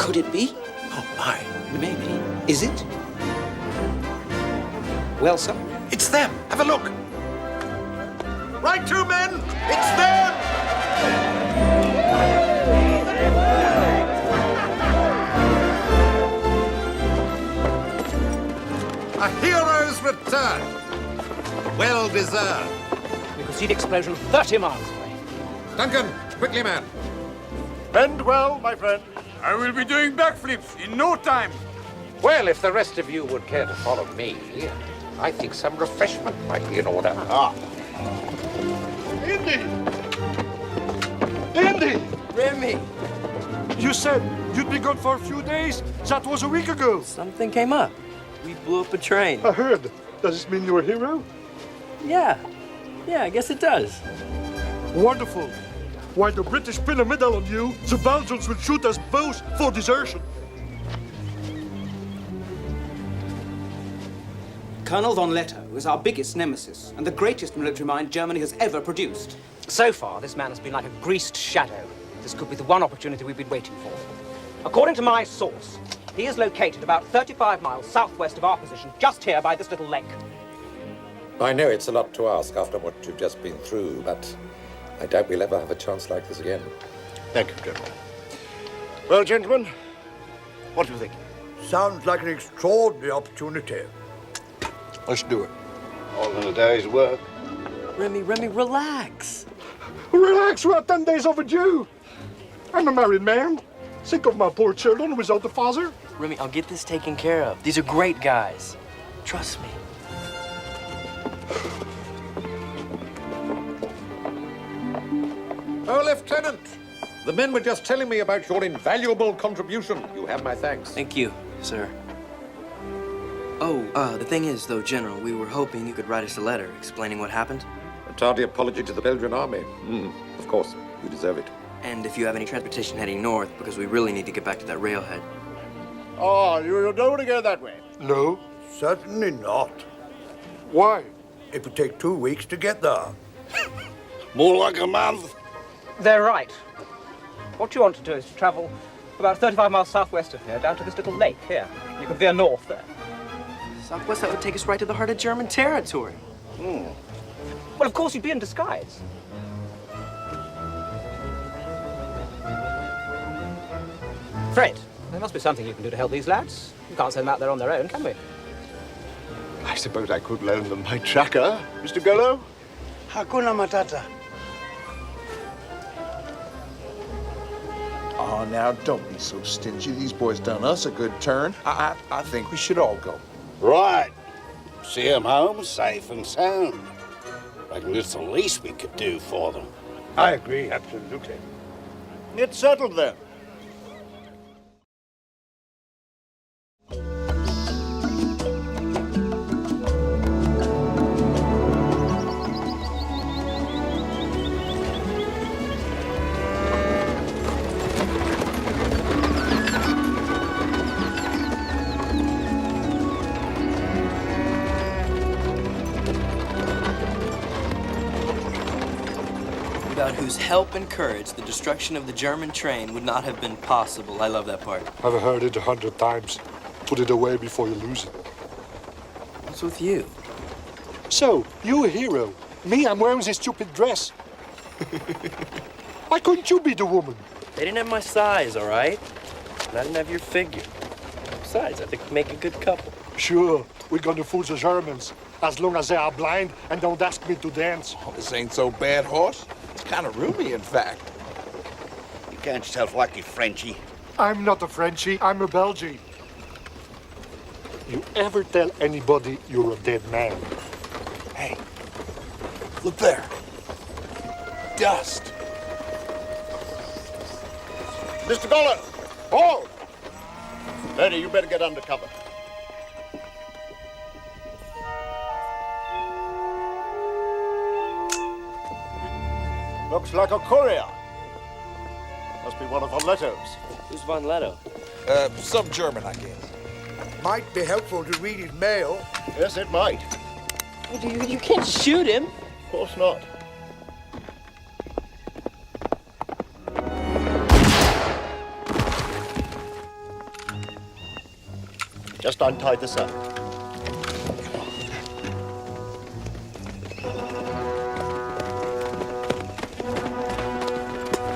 Could it be? Oh, my. Maybe. Is it? Well, sir? It's them. Have a look. Right to, men. It's them. A hero's return. Well deserved. We could see the explosion 30 miles away. Duncan, quickly, man. Bend well, my friend. I will be doing backflips in no time. Well, if the rest of you would care to follow me, I think some refreshment might be in order. Indy! Indy! Remy, You said you'd be gone for a few days. That was a week ago. something came up. We blew up a train. I heard. Does this mean you're a hero? Yeah, I guess it does. Wonderful. While the British pin a medal on you, the Belgians will shoot us both for desertion. Colonel von Lettow is our biggest nemesis and the greatest military mind Germany has ever produced. So far, this man has been like a greased shadow. This could be the one opportunity we've been waiting for. According to my source, he is located about 35 miles southwest of our position, just here by this little lake. I know it's a lot to ask after what you've just been through, but I doubt we'll ever have a chance like this again. Thank you, General. Well, gentlemen, what do you think? Sounds like an extraordinary opportunity. Let's do it. All in a day's work. Remy, relax. Relax, we're 10 days overdue. I'm a married man. Think of my poor children without a father. Remy, I'll get this taken care of. These are great guys. Trust me. Oh, Lieutenant, the men were just telling me about your invaluable contribution. You have my thanks. Thank you, sir. Oh, the thing is, though, General, we were hoping you could write us a letter explaining what happened. A tardy apology to the Belgian army. Of course, you deserve it. And if you have any transportation heading north, because we really need to get back to that railhead. Oh, you don't want to go that way? No, certainly not. Why? It would take 2 weeks to get there. More like a month. They're right. What you want to do is to travel about 35 miles southwest of here, down to this little lake here. You can veer north there. Southwest, that would take us right to the heart of German territory. Well, of course, you'd be in disguise. Fred, there must be something you can do to help these lads. We can't send them out there on their own, can we? I suppose I could loan them my tracker, Mr. Golo. Hakuna Matata. Oh, now, don't be so stingy. These boys done us a good turn. I think we should all go. Right. See him home safe and sound. Reckon it's the least we could do for them. I agree, absolutely. It's settled then. Without whose help and courage, the destruction of the German train would not have been possible. I love that part. I've heard it 100 times. Put it away before you lose it. What's with you? So, you a hero. Me, I'm wearing this stupid dress. Why couldn't you be the woman? They didn't have my size, all right? And I didn't have your figure. Besides, I think we make a good couple. Sure, we're gonna fool the Germans. As long as they are blind and don't ask me to dance. Oh, this ain't so bad, horse. It's kind of roomy, in fact. You count yourself lucky, Frenchie. I'm not a Frenchie, I'm a Belgian. You ever tell anybody you're a dead man? Hey, look there. Dust. Mr. Goller, hold! Lady, you better get under cover. Looks like a courier. Must be one of Von Letto's. Who's Von Lettow? Some German, I guess. Might be helpful to read his mail. Yes, it might. You can't shoot him. Of course not. Just untie this up.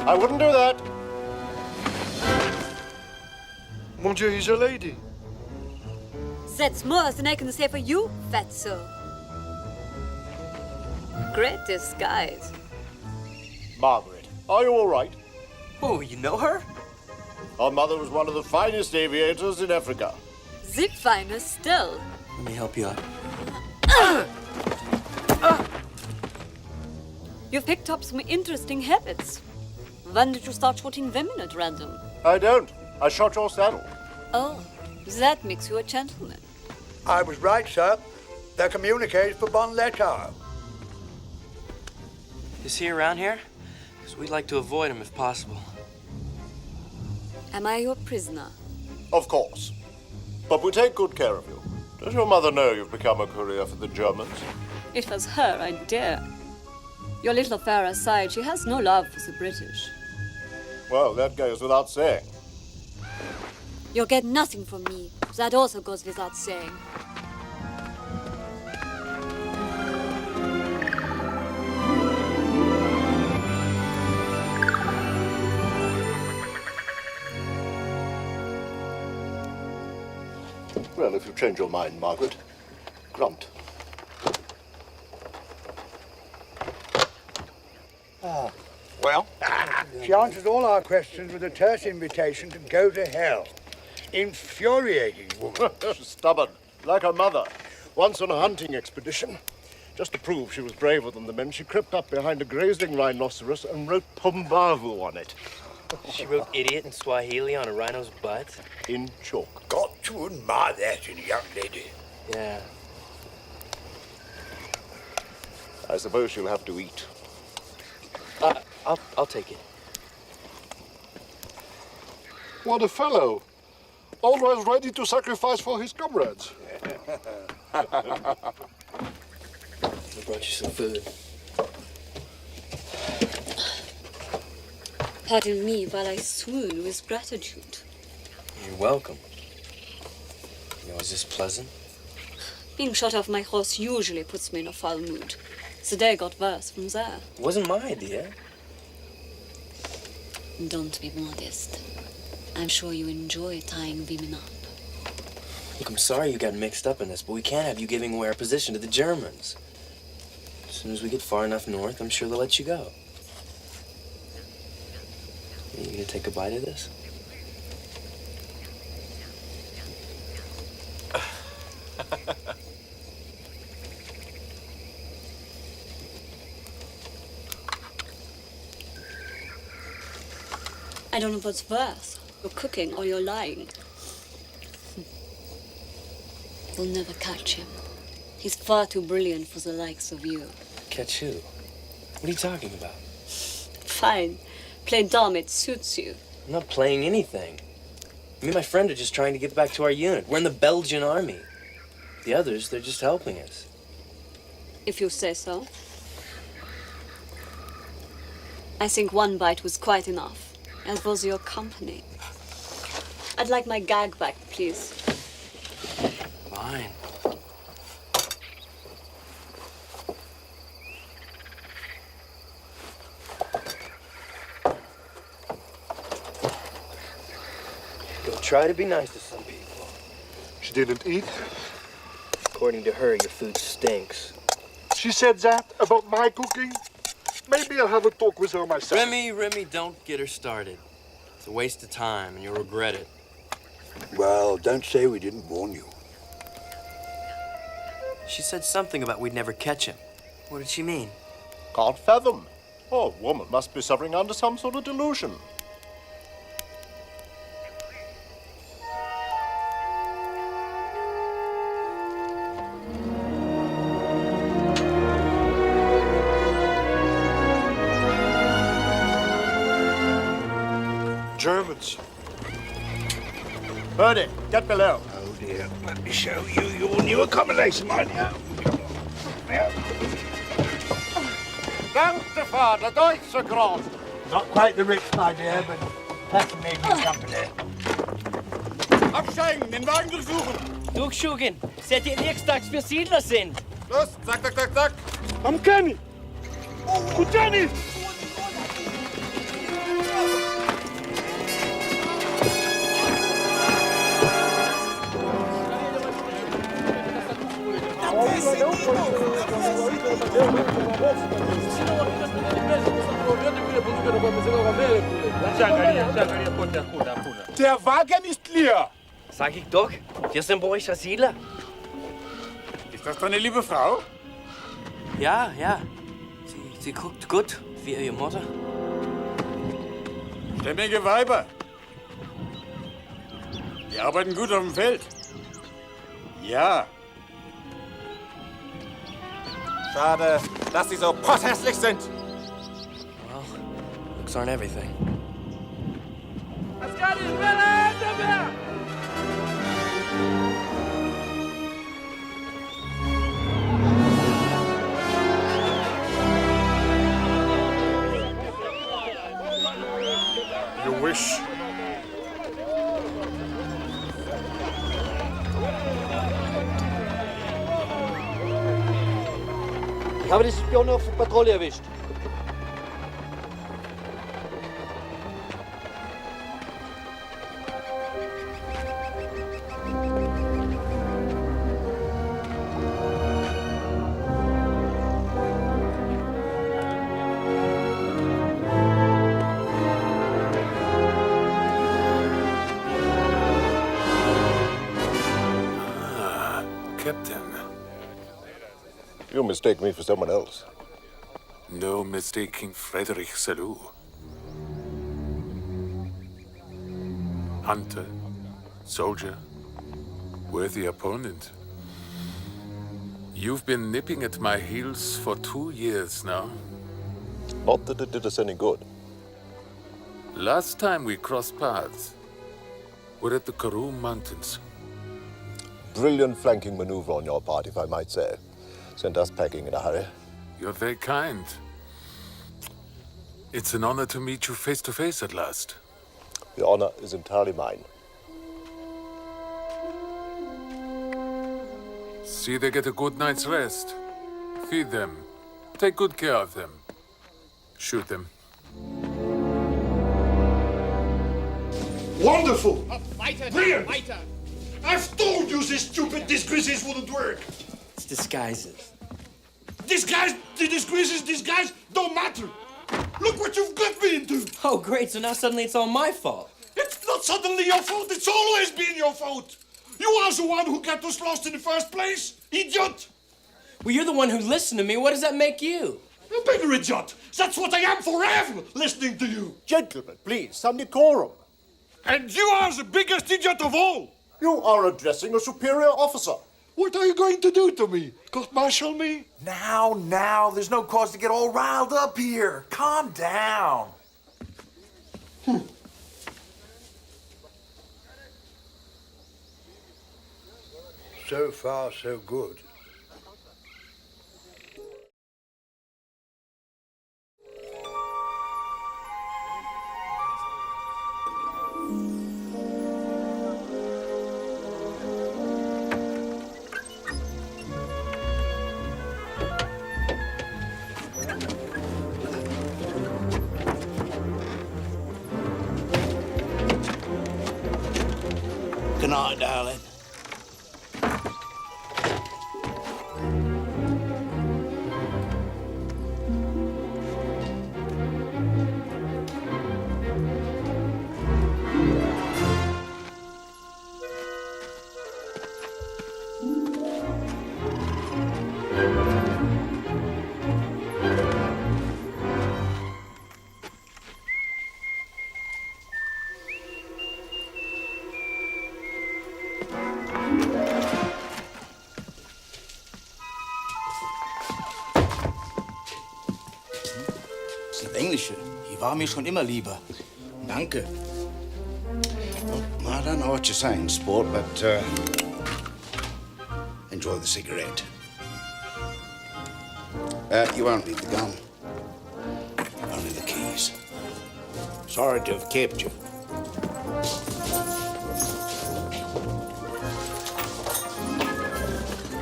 I wouldn't do that. Mon Dieu, he's a lady. That's more than I can say for you, fatso. Great disguise. Margaret, are you all right? Oh, you know her? Our mother was one of the finest aviators in Africa. The finest still. Let me help you out. You've picked up some interesting habits. When did you start shooting women at random? I don't. I shot your saddle. Oh, that makes you a gentleman. I was right, sir. They're communiques for Bon Letter. Is he around here? Because we'd like to avoid him if possible. Am I your prisoner? Of course. But we take good care of you. Does your mother know you've become a courier for the Germans? It was her idea. Your little affair aside, she has no love for the British. Well, that goes without saying. You'll get nothing from me. That also goes without saying. Well, if you change your mind, Margaret, grunt. Well? She answers all our questions with a terse invitation to go to hell. Infuriating woman. She's stubborn, like her mother. Once on a hunting expedition, just to prove she was braver than the men, she crept up behind a grazing rhinoceros and wrote Pumbavu on it. She wrote idiot in Swahili on a rhino's butt? In chalk. Got to admire that in a young lady. Yeah. I suppose she'll have to eat. I'll take it. What a fellow. Always ready to sacrifice for his comrades. I brought you some food. Pardon me while I swoon with gratitude. You're welcome. Is this pleasant? Being shot off my horse usually puts me in a foul mood. The day got worse from there. It wasn't my idea. Don't be modest. I'm sure you enjoy tying women up. Look, I'm sorry you got mixed up in this, but we can't have you giving away our position to the Germans. As soon as we get far enough north, I'm sure they'll let you go. Are you gonna take a bite of this? I don't know what's worse, your cooking or your lying. We'll never catch him. He's far too brilliant for the likes of you. Catch who? What are you talking about? Fine. Play dumb, it suits you. I'm not playing anything. Me and my friend are just trying to get back to our unit. We're in the Belgian army. The others, they're just helping us. If you say so. I think one bite was quite enough, as was your company. I'd like my gag back, please. Fine. Don't try to be nice to some people. She didn't eat. According to her, your food stinks. She said that about my cooking. Maybe I'll have a talk with her myself. Remy, don't get her started. It's a waste of time, and you'll regret it. Well, don't say we didn't warn you. She said something about we'd never catch him. What did she mean? Can't fathom. Oh, woman must be suffering under some sort of delusion. Germans. Birdie, get below. Oh dear, let me show you your new accommodation, my dear. Danke, Vater, Deutsche Groß. Not quite the rich, my dear, but fascinating company. Absteigen, den Wagen durchsuchen. Du, Schugin, seid ihr nächstags für Siedler sind? Los, zack, zack, zack, zack. I'm Kenny. Oh, Jenny! Der Wagen ist leer. Sag ich doch, wir sind bei euch als Siedler. Ist das deine liebe Frau? Ja, ja. Sie guckt gut, wie ihre Mutter. Stämmige Weiber. Die arbeiten gut auf dem Feld. Ja. Schade, dass sie so potthässlich sind. Well, looks aren't everything. You wish. Ich habe die Spione auf Patrouille erwischt. Captain. You mistake me for someone else. No mistaking Frederick Salou. Hunter, soldier, worthy opponent. You've been nipping at my heels for 2 years now. Not that it did us any good. Last time we crossed paths, we're at the Karoo Mountains. Brilliant flanking maneuver on your part, if I might say. Sent us packing in a hurry. You're very kind. It's an honor to meet you face to face at last. The honor is entirely mine. See they get a good night's rest. Feed them. Take good care of them. Shoot them. Wonderful! Brilliant! I've told you these stupid disguises wouldn't work! It's disguises. The disguise don't matter! Look what you've got me into! Oh, great, so now suddenly it's all my fault. It's not suddenly your fault, it's always been your fault! You are the one who got us lost in the first place, idiot! Well, you're the one who listened to me. What does that make you? A bigger idiot! That's what I am forever, listening to you! Gentlemen, please, some decorum. And you are the biggest idiot of all! You are addressing a superior officer. What are you going to do to me? Court-martial me? Now, there's no cause to get all riled up here. Calm down. So far, so good. Good night, darling. Das Englische, die war mir schon immer lieber. Danke. Well, I don't know what you're saying, sport, but enjoy the cigarette. You won't need the gun. Only the keys. Sorry to have kept you.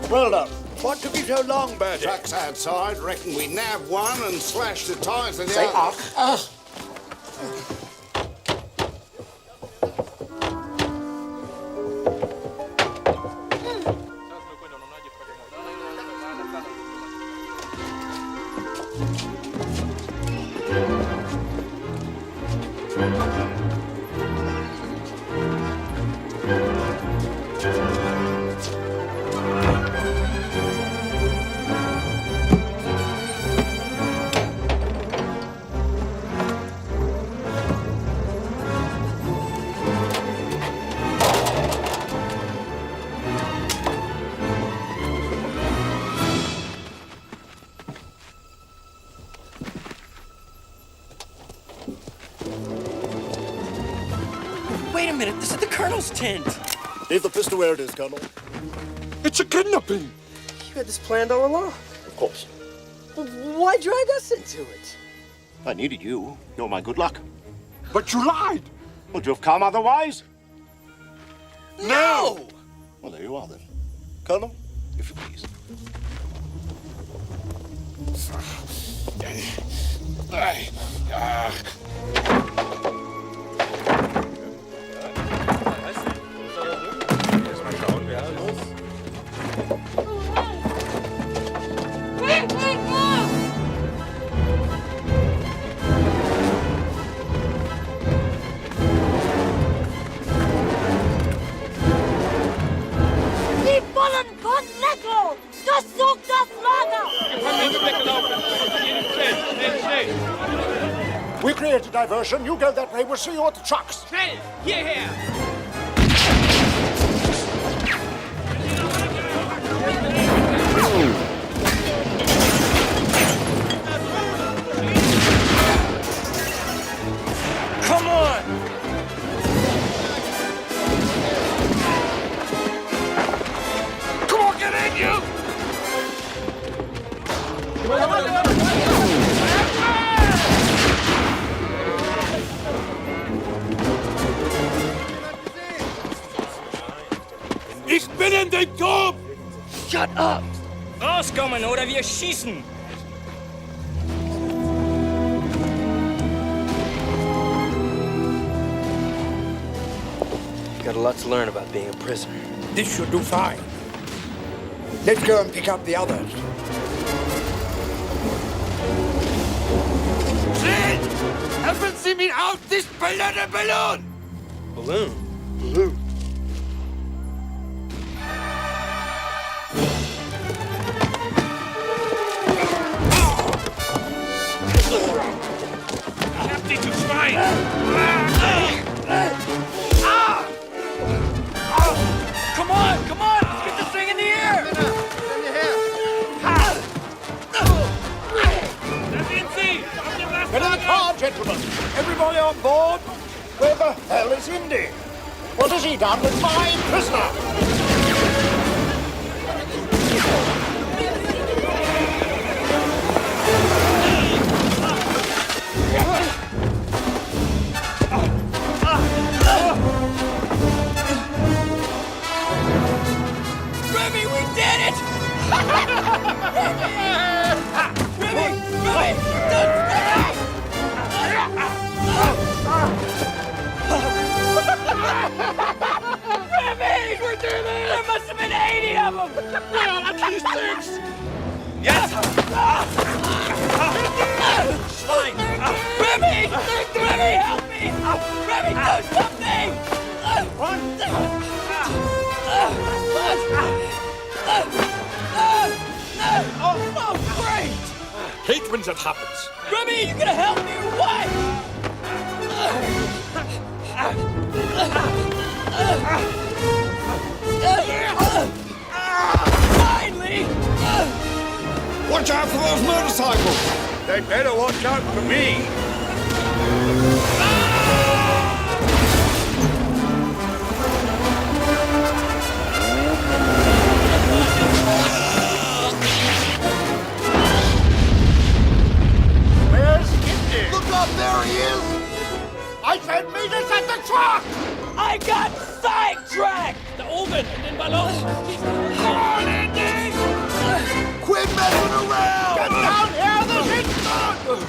Well done. What took you so long, Bertie? Truck's outside. Reckon we nab one and slash the tires of the Say other. Wait a minute, this is the Colonel's tent. Leave the pistol where it is, Colonel. It's a kidnapping. You had this planned all along. Of course. Well, why drag us into it? I needed you. You're my good luck. But you lied. Would you have come otherwise? No! Well, there you are, then. Colonel, if you please. Die Bullen von Lecco! Durchsucht das Lager! We create a diversion. You go that way. We'll see you at the trucks. Schnell! Hierher! Come on! Come on, get in, you! Ich bin in dem Turm! Shut up! Rauskommen oder wir schießen! You got a lot to learn about being a prisoner. This should do fine. Let's go and pick up the others. Schnell! Helfen Sie mir aus, this blöde Ballon! Balloon? Balloon. Ich hab dich, du Schwein! Come on, come on! Let's get this thing in the air! Get in the car, gentlemen. Everybody on board. Where the hell is Indy? What has he done with my prisoner? Remy, we did it! Remy! Remy! Remy! We're doing it! There must have been 80 of them! Well, at least 6! Yes! Fine! Remy! Remy, help me! Remy, do something! Oh, great! Hate when that happens. Remy, you gonna help me or what? Finally! Watch out for those motorcycles! They better watch out for me. Where's Indy? Look up, there he is! I said meet us at the truck! I got sidetracked! Da oben, in den Ballon! Come on, Indy! Quit messing around! Get down here! This is good!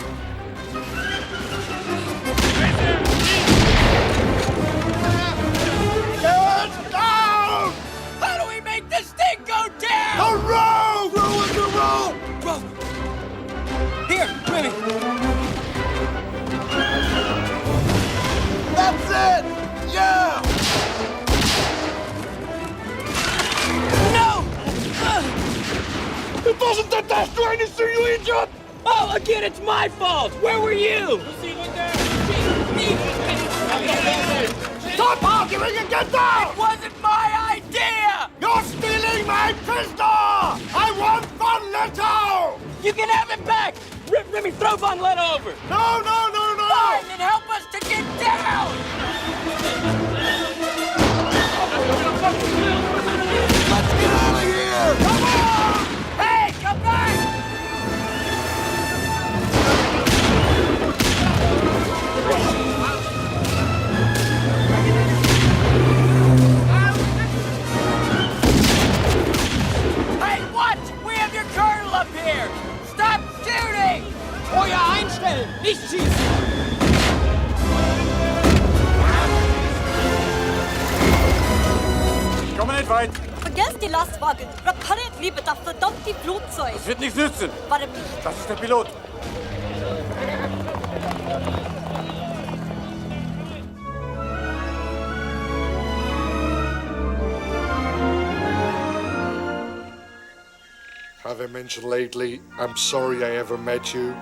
Get down! How do we make this thing go down? The rope! Ruin the rope! Rope. Here, Remy. That's it! Yeah! No! It wasn't the dash train, you idiot! Oh, again, it's my fault. Where were you? Stop arguing and get down! It wasn't my idea! You're stealing my prisoner! I want Von Leto! You can have it back! Remy, throw Von Leto over! No, no, no, no! Fine, then help us to get down! Let's get out of here! Come on! Hey, come back! Hey, what? We have your colonel up here! Stop shooting! Euer Einstellen! Nicht schießen! Ich komme nicht weit. Vergesst die Lastwagen. Repariert lieber das verdammte Flugzeug. Es wird nichts nützen. Warum nicht? Das ist der Pilot. Have I mentioned lately, I'm sorry I ever met you?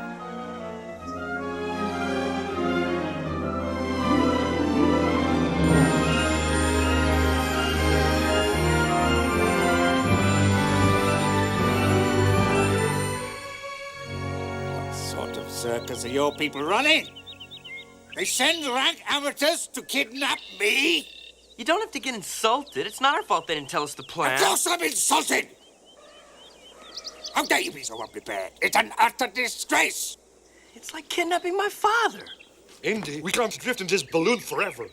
What sort of circus are your people running? They send rank amateurs to kidnap me? You don't have to get insulted. It's not our fault they didn't tell us the plan. Of course I'm insulted! How dare you be so unprepared? It's an utter disgrace! It's like kidnapping my father. Indy, we can't drift in this balloon forever.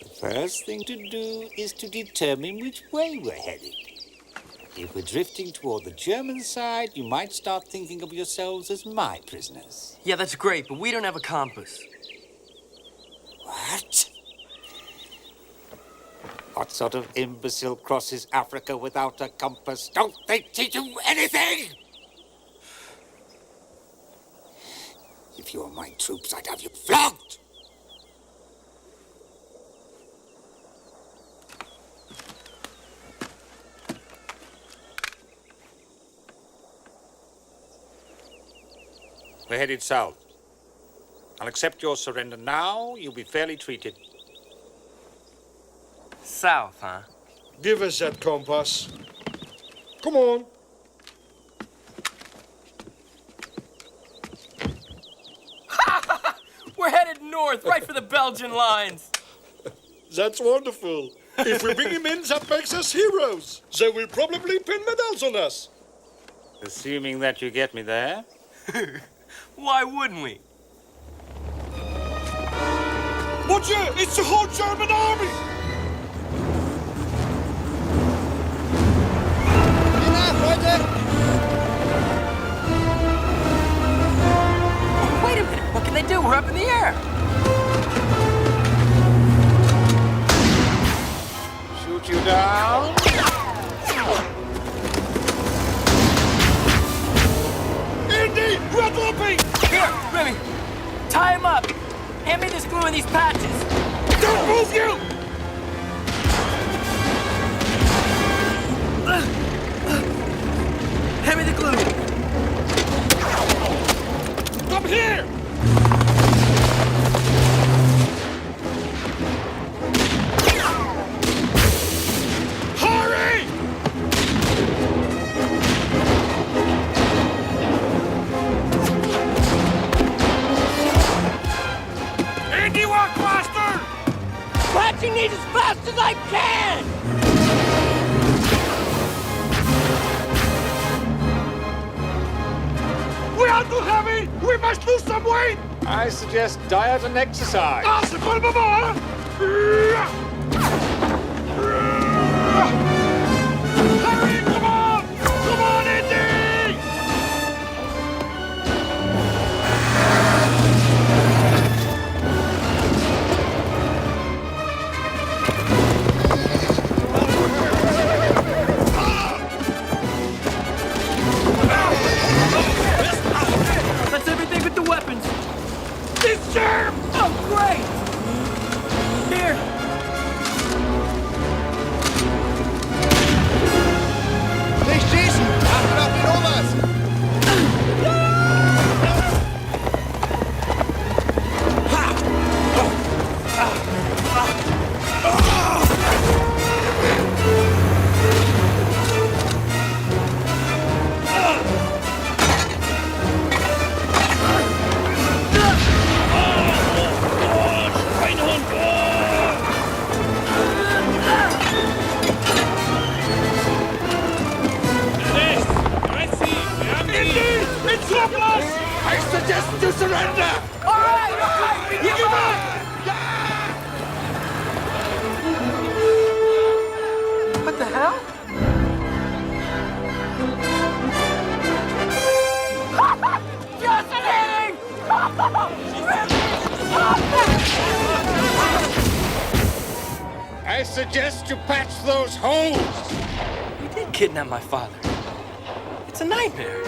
The first thing to do is to determine which way we're headed. If we're drifting toward the German side, you might start thinking of yourselves as my prisoners. Yeah, that's great, but we don't have a compass. What? What sort of imbecile crosses Africa without a compass? Don't they teach you anything? If you were my troops, I'd have you flogged! We're headed south. I'll accept your surrender now. You'll be fairly treated. South, huh? Give us that compass. Come on. We're headed north, right for the Belgian lines. That's wonderful. If we bring him in, that makes us heroes. They will probably pin medals on us. Assuming that you get me there. Why wouldn't we? Watch it! It's the whole German army! Wait a minute, what can they do? We're up in the air. Shoot you down. Indy, we're dropping! Here, Remy, tie him up. Hand me this glue in these patches. Don't move, you! Hand me the glue. Come here! Hurry! Andy, walk faster! Patching these as fast as I can! We are too heavy! We must lose some weight! I suggest diet and exercise. Ah, c'est pas le moment, hein? Hurry, come great! Here! Nicht schießen! Achtet auf den Oberst! I suggest you surrender! All right! We give up! What the hell? Jocelyn! I suggest you patch those holes. You did kidnap my father. It's a nightmare.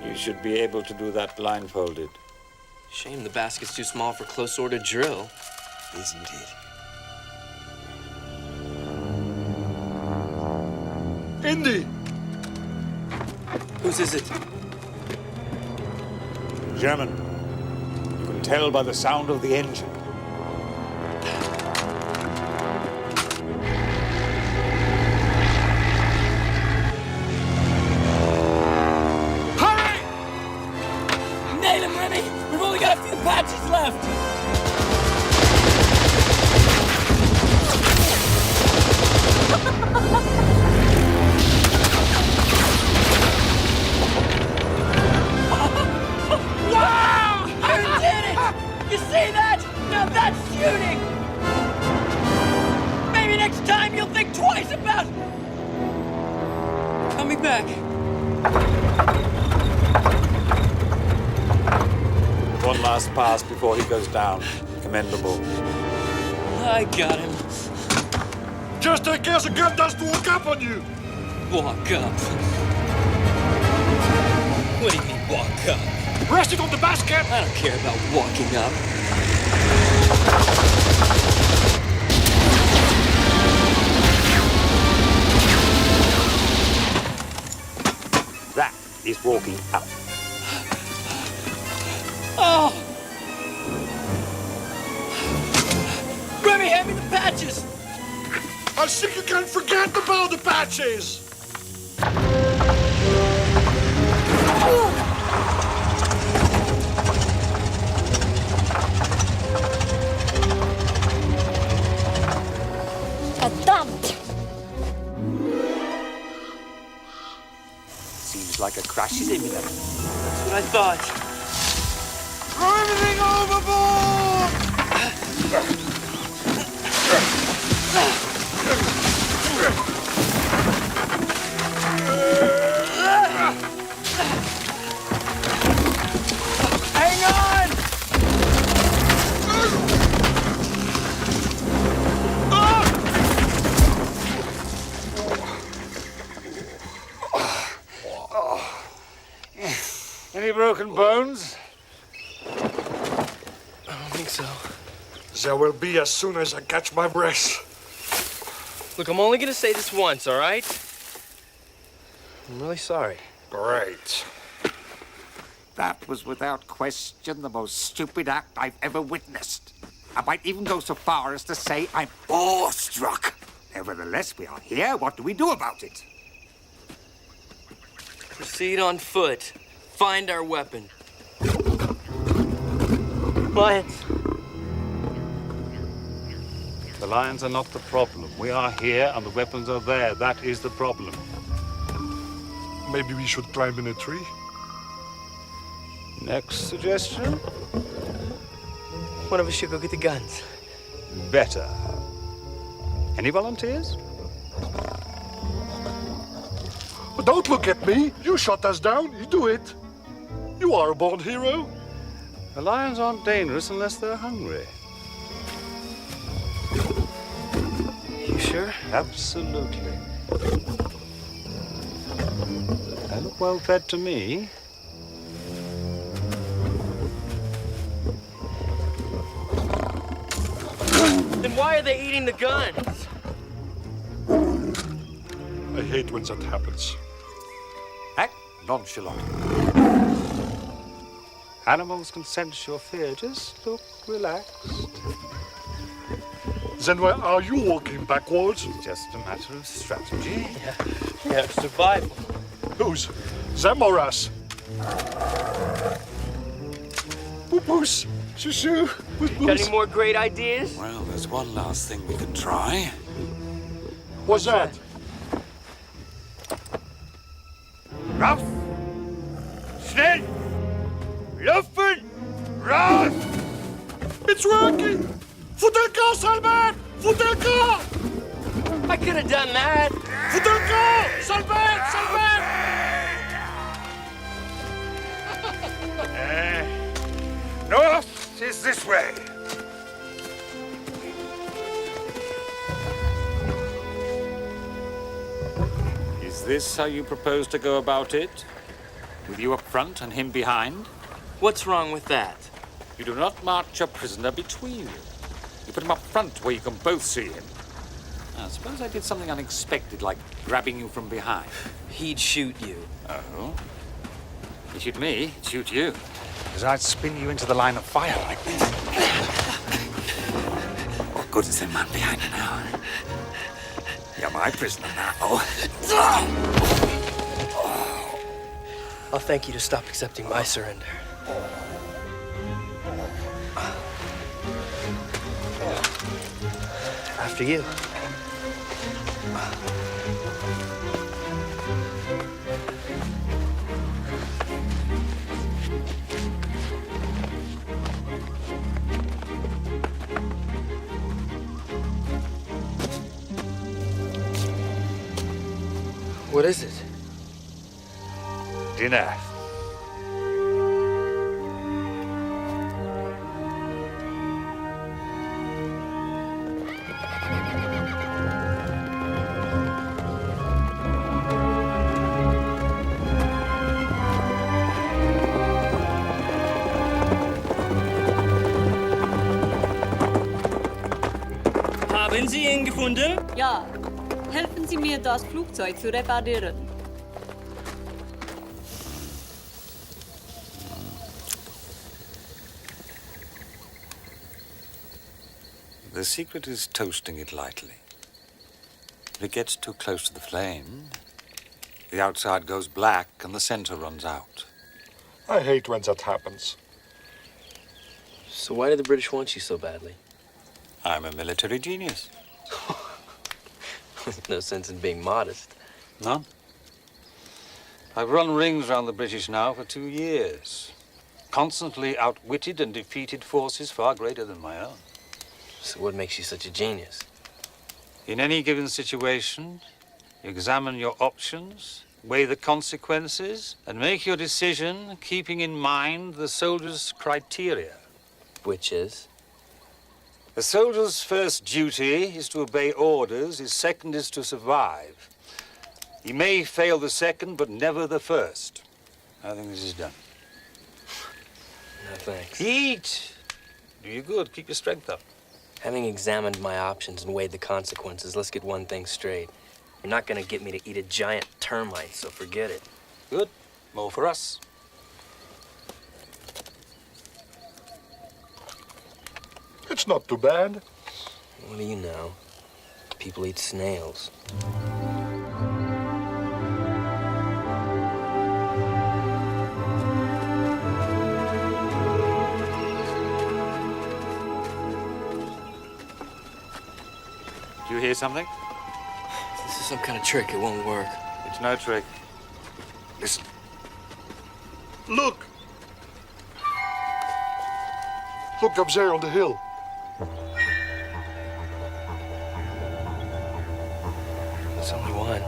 You should be able to do that blindfolded. Shame the basket's too small for close order drill, isn't it? Indy! Whose is it? German. You can tell by the sound of the engine. Hurry! Nail him, Remy! We've only got a few patches left! Wow! You did it! You see that? Now that's shooting! Maybe next time you'll think twice about coming back. One last pass before he goes down. Commendable. I got him. Just in case a gun does walk up on you! Walk up. What do you mean, walk up? Rest it on the basket! I don't care about walking up. That is walking up. Oh! Remy, hand me the patches! I think you can forget about the patches! Verdammt! Seems like a crash is imminent. That's what I thought. Throw everything overboard! Hang on! Any broken bones? I don't think so. There will be as soon as I catch my breath. Look, I'm only gonna say this once, all right? I'm really sorry. Great. That was without question the most stupid act I've ever witnessed. I might even go so far as to say I'm awestruck. Nevertheless, we are here. What do we do about it? Proceed on foot. Find our weapon. Lions. The lions are not the problem. We are here and the weapons are there. That is the problem. Maybe we should climb in a tree? Next suggestion? One of us should go get the guns. Better. Any volunteers? Don't look at me. You shot us down. You do it. You are a born hero. The lions aren't dangerous unless they're hungry. You sure? Absolutely. They look well fed to me. Then why are they eating the guns? I hate when that happens. Act nonchalant. Animals can sense your fear. Just look relaxed. Then why are you walking backwards? It's just a matter of strategy. Yeah, survival. Who's? Them or us? Poos, shoo, Got any more great ideas? Well, there's one last thing we can try. What's that? Rauf! Schnell! Laufen! Raus! It's working! Futelka, Salman! Futelka! I could have done that. Futelka! Salman! Salman! North is this way. Is this how you propose to go about it? With you up front and him behind? What's wrong with that? You do not march a prisoner between you. You put him up front where you can both see him. Now, suppose I did something unexpected, like grabbing you from behind. He'd shoot you. Oh? He'd shoot me, he'd shoot you. Because I'd spin you into the line of fire like this. What good is the man behind you now? You're my prisoner now. I'll thank you to stop accepting my surrender. After you. What is it? Dinner. Haben Sie ihn gefunden? Ja. Helfen Sie mir, das Flugzeug zu reparieren. The secret is toasting it lightly. If it gets too close to the flame, the outside goes black and the center runs out. I hate when that happens. So why do the British want you so badly? I'm a military genius. There's no sense in being modest. None. I've run rings around the British now for 2 years. Constantly outwitted and defeated forces far greater than my own. So what makes you such a genius? In any given situation, you examine your options, weigh the consequences, and make your decision keeping in mind the soldier's criteria. Which is? A soldier's first duty is to obey orders. His second is to survive. He may fail the second, but never the first. I think this is done. No, thanks. Eat! Do you good. Keep your strength up. Having examined my options and weighed the consequences, let's get one thing straight. You're not gonna get me to eat a giant termite, so forget it. Good. More for us. It's not too bad. What do you know? People eat snails. Do you hear something? This is some kind of trick. It won't work. It's no trick. Listen. Look! Look up there on the hill. It's only one.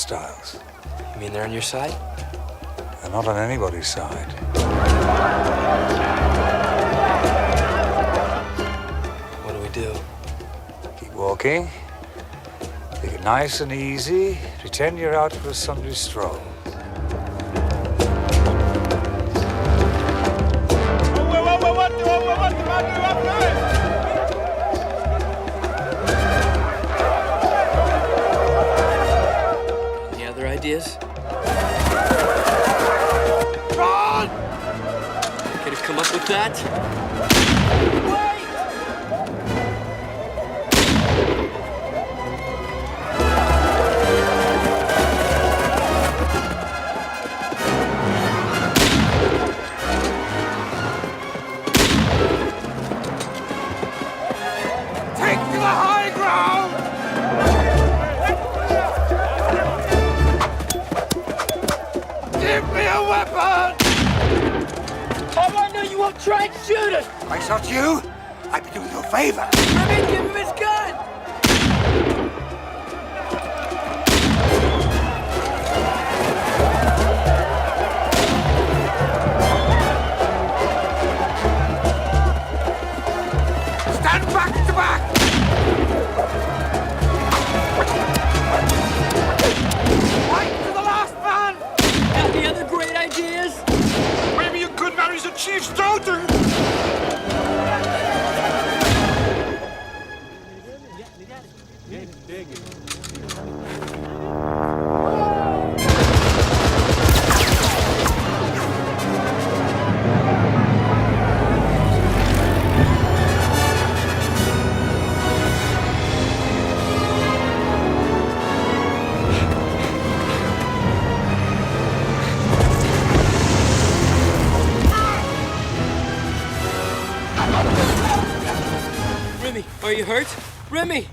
hostiles. You mean they're on your side? They're not on anybody's side. What do we do? Keep walking. Take it nice and easy. Pretend you're out for a Sunday stroll. Any other ideas? Run! Could have come up with that? Take to the high ground! Give me a weapon! Oh, I know you won't try and shoot us! If I shot you, I'd be doing you a favor. Remy, give him his gun! Stand back to back! Right to the last man! Got any other great ideas? Maybe you could marry the chief's daughter! Remy, are you hurt? Remy!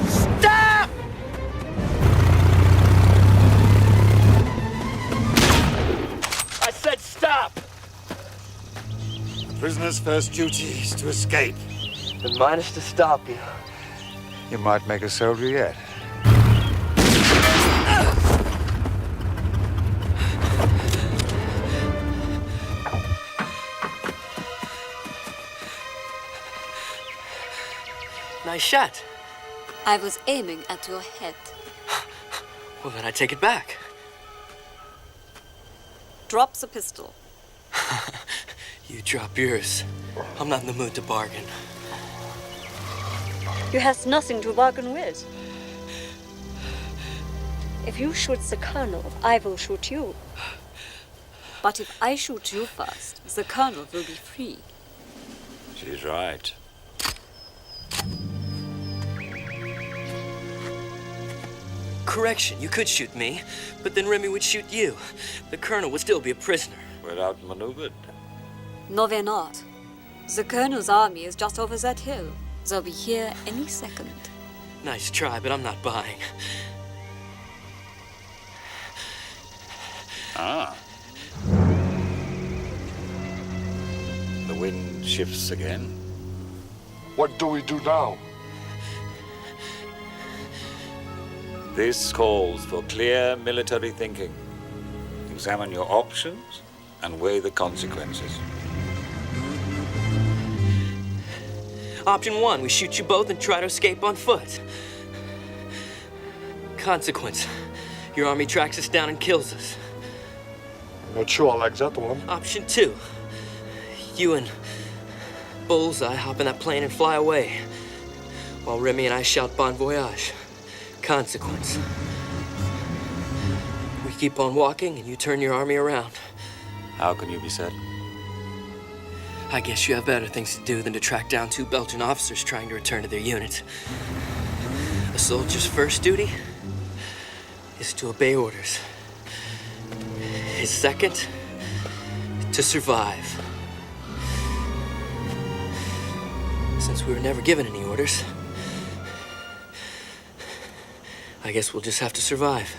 Stop! I said stop! The prisoner's first duty is to escape. Then mine is to stop you. You might make a soldier yet. Nice shot. I was aiming at your head. Well, then I take it back. Drop the pistol. You drop yours. I'm not in the mood to bargain. You have nothing to bargain with. If you shoot the colonel, I will shoot you. But if I shoot you first, the colonel will be free. She's right. Correction, you could shoot me, but then Remy would shoot you. The colonel would still be a prisoner. We're outmaneuvered. No, we're not. The colonel's army is just over that hill. They'll be here any second. Nice try, but I'm not buying. Ah. The wind shifts again. What do we do now? This calls for clear military thinking. Examine your options and weigh the consequences. Option 1, we shoot you both and try to escape on foot. Consequence, your army tracks us down and kills us. Not sure I like that one. Option 2, you and Bullseye hop in that plane and fly away, while Remy and I shout bon voyage. Consequence, we keep on walking and you turn your army around. How can you be certain? I guess you have better things to do than to track down 2 Belgian officers trying to return to their units. A soldier's first duty is to obey orders. His second, to survive. Since we were never given any orders, I guess we'll just have to survive.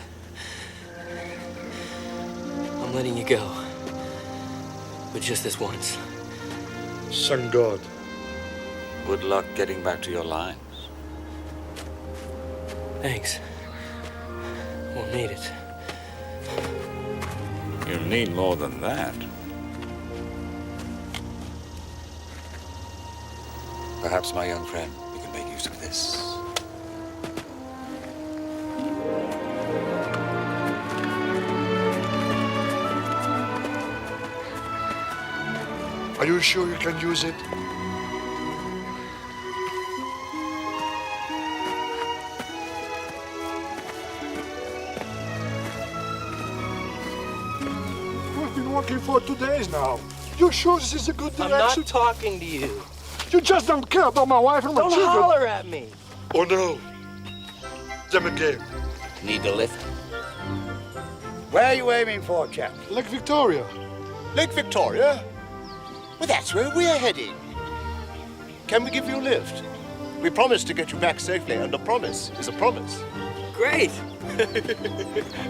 I'm letting you go. But just this once. Thank God. Good luck getting back to your lines. Thanks. Won't need it. You'll need more than that. Perhaps, my young friend, we can make use of this. Are you sure you can use it? We've been working for 2 days now. You sure this is a good direction? I'm not talking to you. You just don't care about my wife and my children. Don't holler at me. Oh no. Them again. Need the lift? Where are you aiming for, chap? Lake Victoria. Lake Victoria? Well, that's where we're heading. Can we give you a lift? We promise to get you back safely, and a promise is a promise. Great.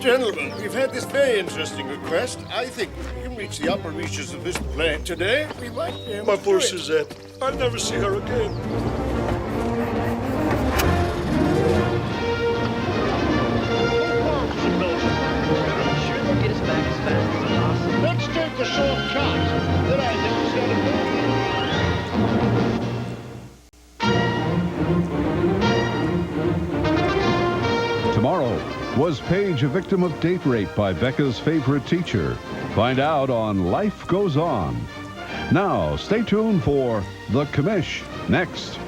Gentlemen, we've had this very interesting request. I think we can reach the upper reaches of this planet today. We might be able My to poor do it. Suzette. I'll never see her again. Get us back as fast as possible. Let's take the shortcut. Then I think we got it. Tomorrow, was Paige a victim of date rape by Becca's favorite teacher? Find out on Life Goes On. Now, stay tuned for The Commish next.